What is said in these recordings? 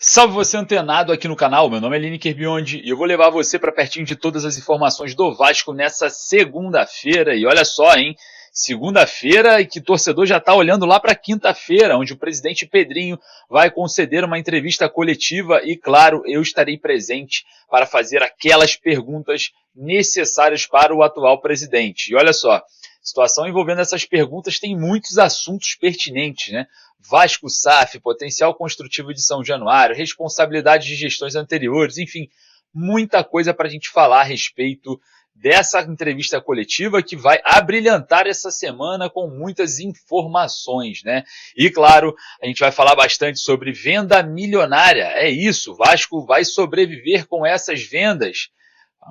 Salve você antenado aqui no canal, meu nome é Lineker Biondi e eu vou levar você para pertinho de todas as informações do Vasco nessa segunda-feira. E olha só, hein? Segunda-feira e que torcedor já está olhando lá para quinta-feira, onde o presidente Pedrinho vai conceder uma entrevista coletiva e, claro, eu estarei presente para fazer aquelas perguntas necessárias para o atual presidente. E olha só, a situação envolvendo essas perguntas tem muitos assuntos pertinentes, né? Vasco SAF, potencial construtivo de São Januário, responsabilidade de gestões anteriores, enfim, muita coisa para a gente falar a respeito dessa entrevista coletiva que vai abrilhantar essa semana com muitas informações, né? E claro, a gente vai falar bastante sobre venda milionária. É isso, o Vasco vai sobreviver com essas vendas.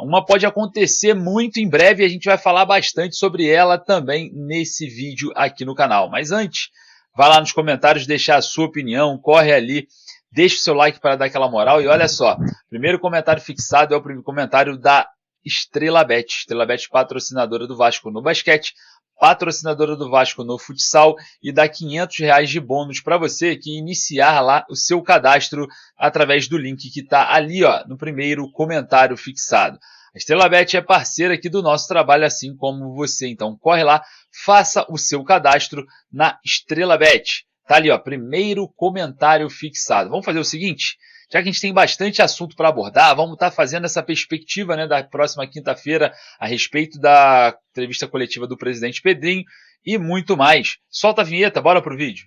Uma pode acontecer muito em breve e a gente vai falar bastante sobre ela também nesse vídeo aqui no canal. Mas antes, vai lá nos comentários deixar a sua opinião, corre ali, deixa o seu like para dar aquela moral. E olha só, primeiro comentário fixado é o primeiro comentário da Estrela Bet. Estrela Bet, patrocinadora do Vasco no basquete, patrocinadora do Vasco no futsal e dá R$500 de bônus para você que iniciar lá o seu cadastro através do link que está ali ó, no primeiro comentário fixado. A Estrela Bet é parceira aqui do nosso trabalho, assim como você. Então corre lá, faça o seu cadastro na Estrela Bet. Tá ali, ó, primeiro comentário fixado. Vamos fazer o seguinte, já que a gente tem bastante assunto para abordar, vamos estar fazendo essa perspectiva, né, da próxima quinta-feira a respeito da entrevista coletiva do presidente Pedrinho e muito mais. Solta a vinheta, bora pro vídeo.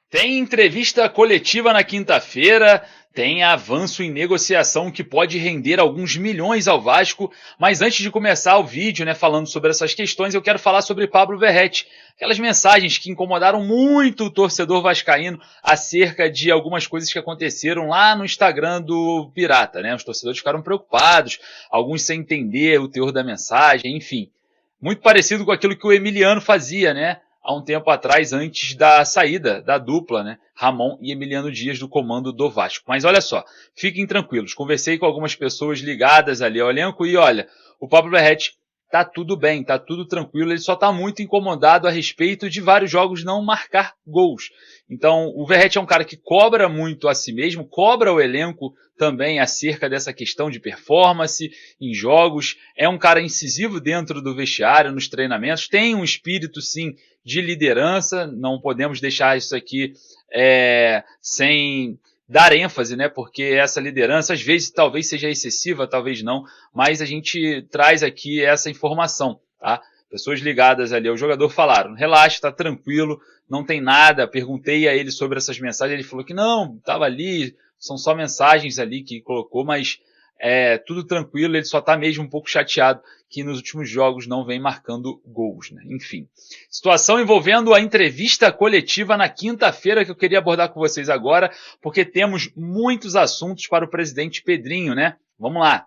Tem entrevista coletiva na quinta-feira, tem avanço em negociação que pode render alguns milhões ao Vasco, mas antes de começar o vídeo, né, falando sobre essas questões, eu quero falar sobre Pablo Verrete. Aquelas mensagens que incomodaram muito o torcedor vascaíno acerca de algumas coisas que aconteceram lá no Instagram do Pirata, né? Os torcedores ficaram preocupados, alguns sem entender o teor da mensagem, enfim. Muito parecido com aquilo que o Emiliano fazia, né? Há um tempo atrás, antes da saída da dupla, né, Ramon e Emiliano Dias do comando do Vasco. Mas olha só, fiquem tranquilos, conversei com algumas pessoas ligadas ali ao elenco e olha, o Pablo Verrete tá tudo bem, tá tudo tranquilo, ele só tá muito incomodado a respeito de vários jogos não marcar gols. Então, o Verrete é um cara que cobra muito a si mesmo, cobra o elenco também acerca dessa questão de performance em jogos, é um cara incisivo dentro do vestiário, nos treinamentos, tem um espírito, sim, de liderança, não podemos deixar isso aqui sem dar ênfase, né? Porque essa liderança, às vezes, talvez seja excessiva, talvez não, mas a gente traz aqui essa informação, tá? Pessoas ligadas ali ao jogador falaram, relaxa, tá tranquilo, não tem nada, perguntei a ele sobre essas mensagens, ele falou que não, estava ali, são só mensagens ali que colocou, mas tudo tranquilo, ele só está mesmo um pouco chateado que nos últimos jogos não vem marcando gols, né? Enfim, situação envolvendo a entrevista coletiva na quinta-feira que eu queria abordar com vocês agora, porque temos muitos assuntos para o presidente Pedrinho, né? Vamos lá.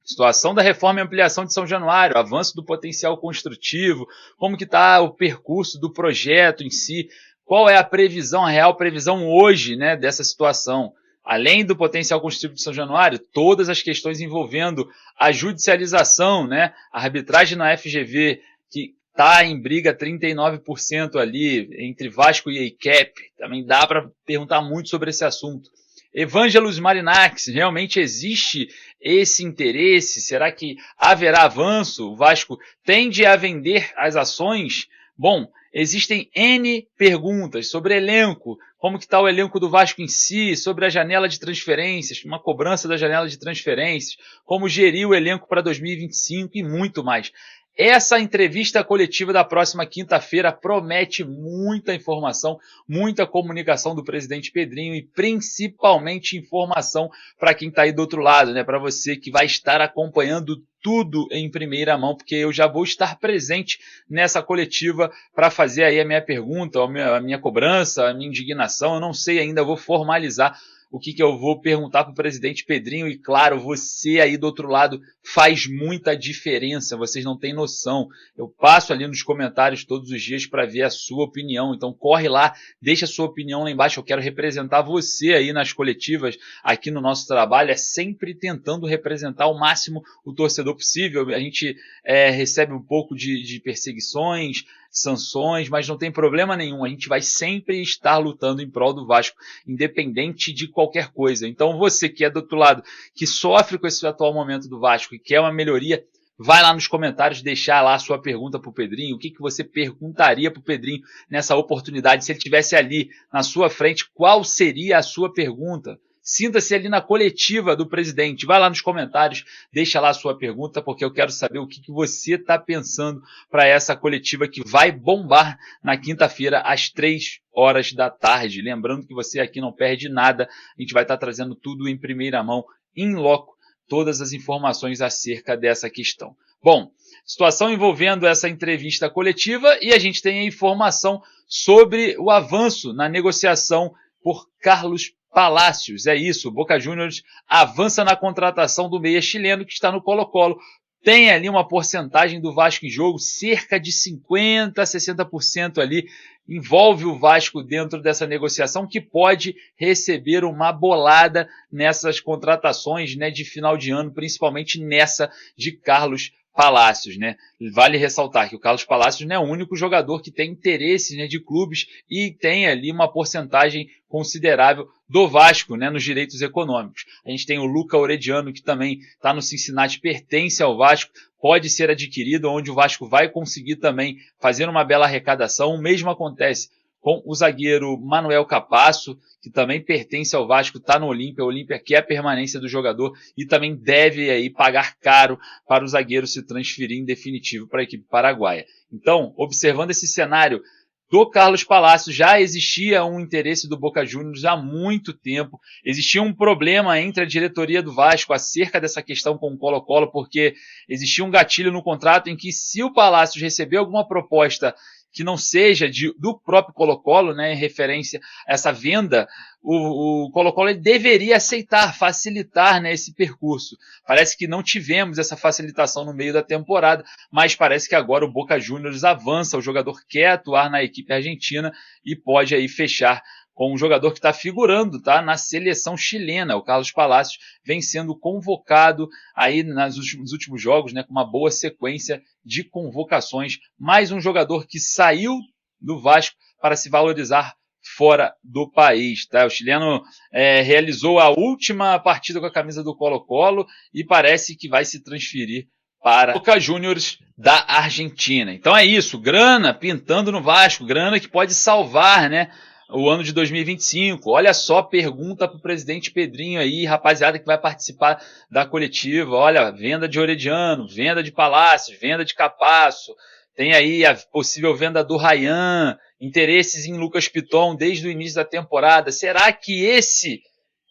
Situação da reforma e ampliação de São Januário, avanço do potencial construtivo, como que está o percurso do projeto em si, qual é a previsão, a real previsão hoje, né, dessa situação. Além do potencial construtivo de São Januário, todas as questões envolvendo a judicialização, né, a arbitragem na FGV, que está em briga 39% ali, entre Vasco e EICAP, também dá para perguntar muito sobre esse assunto. Evangelos Marinax, realmente existe esse interesse? Será que haverá avanço? O Vasco tende a vender as ações? Bom, existem N perguntas sobre elenco, como que está o elenco do Vasco em si, sobre a janela de transferências, uma cobrança da janela de transferências, como gerir o elenco para 2025 e muito mais. Essa entrevista coletiva da próxima quinta-feira promete muita informação, muita comunicação do presidente Pedrinho e principalmente informação para quem está aí do outro lado, né? Para você que vai estar acompanhando tudo em primeira mão, porque eu já vou estar presente nessa coletiva para fazer aí a minha pergunta, a minha cobrança, a minha indignação, eu não sei ainda, eu vou formalizar o que eu vou perguntar para o presidente Pedrinho. E claro, você aí do outro lado faz muita diferença, vocês não têm noção. Eu passo ali nos comentários todos os dias para ver a sua opinião, então corre lá, deixa a sua opinião lá embaixo. Eu quero representar você aí nas coletivas, aqui no nosso trabalho, é sempre tentando representar ao máximo o torcedor possível. A gente recebe um pouco de perseguições, sanções, mas não tem problema nenhum, a gente vai sempre estar lutando em prol do Vasco, independente de qualquer coisa. Então você que é do outro lado, que sofre com esse atual momento do Vasco e quer uma melhoria, vai lá nos comentários deixar lá a sua pergunta para o Pedrinho. O que você perguntaria para o Pedrinho nessa oportunidade? Se ele estivesse ali na sua frente, qual seria a sua pergunta? Sinta-se ali na coletiva do presidente. Vai lá nos comentários, deixa lá a sua pergunta, porque eu quero saber o que você está pensando para essa coletiva que vai bombar na quinta-feira, às 3 horas da tarde. Lembrando que você aqui não perde nada, a gente vai estar trazendo tudo em primeira mão, in loco, todas as informações acerca dessa questão. Bom, situação envolvendo essa entrevista coletiva, e a gente tem a informação sobre o avanço na negociação por Carlos Palácios. É isso, o Boca Juniors avança na contratação do meia chileno que está no Colo-Colo. Tem ali uma porcentagem do Vasco em jogo, cerca de 50% a 60% ali, envolve o Vasco dentro dessa negociação, que pode receber uma bolada nessas contratações, né, de final de ano, principalmente nessa de Carlos Palácios, né? Vale ressaltar que o Carlos Palácios não é o único jogador que tem interesse, né, de clubes e tem ali uma porcentagem considerável do Vasco, né, nos direitos econômicos. A gente tem o Luca Orediano, que também está no Cincinnati, pertence ao Vasco, pode ser adquirido, onde o Vasco vai conseguir também fazer uma bela arrecadação. O mesmo acontece com o zagueiro Manuel Capasso, que também pertence ao Vasco, está no Olímpia. O Olímpia quer a permanência do jogador e também deve aí pagar caro para o zagueiro se transferir em definitivo para a equipe paraguaia. Então, observando esse cenário do Carlos Palácio, já existia um interesse do Boca Juniors há muito tempo, existia um problema entre a diretoria do Vasco acerca dessa questão com o Colo-Colo, porque existia um gatilho no contrato em que, se o Palácio receber alguma proposta que não seja do próprio Colo-Colo, né, em referência a essa venda, o Colo-Colo deveria aceitar, facilitar, né, esse percurso. Parece que não tivemos essa facilitação no meio da temporada, mas parece que agora o Boca Juniors avança, o jogador quer atuar na equipe argentina e pode aí fechar com um jogador que está figurando, tá, na seleção chilena. O Carlos Palácios vem sendo convocado aí nos últimos jogos, né, com uma boa sequência de convocações. Mais um jogador que saiu do Vasco para se valorizar fora do país. Tá? O chileno realizou a última partida com a camisa do Colo-Colo e parece que vai se transferir para Boca Juniors da Argentina. Então é isso, grana pintando no Vasco, grana que pode salvar, né, o ano de 2025. Olha só, pergunta para o presidente Pedrinho aí, rapaziada que vai participar da coletiva. Olha, venda de Orediano, venda de Palácios, venda de Capasso, tem aí a possível venda do Ryan, interesses em Lucas Piton desde o início da temporada. Será que esse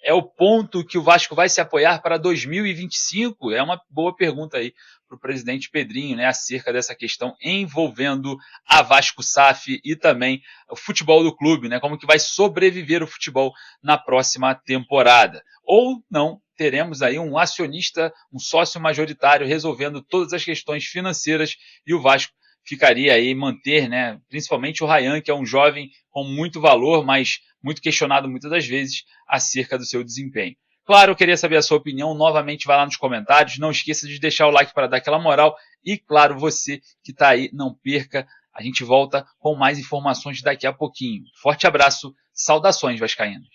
é o ponto que o Vasco vai se apoiar para 2025? É uma boa pergunta aí para o presidente Pedrinho, né, acerca dessa questão envolvendo a Vasco SAF e também o futebol do clube, né, como que vai sobreviver o futebol na próxima temporada. Ou não, teremos aí um acionista, um sócio majoritário resolvendo todas as questões financeiras e o Vasco ficaria aí manter, né, principalmente o Ryan, que é um jovem com muito valor, mas muito questionado muitas das vezes acerca do seu desempenho. Claro, eu queria saber a sua opinião, novamente vai lá nos comentários, não esqueça de deixar o like para dar aquela moral e, claro, você que está aí, não perca, a gente volta com mais informações daqui a pouquinho. Forte abraço, saudações vascaínas.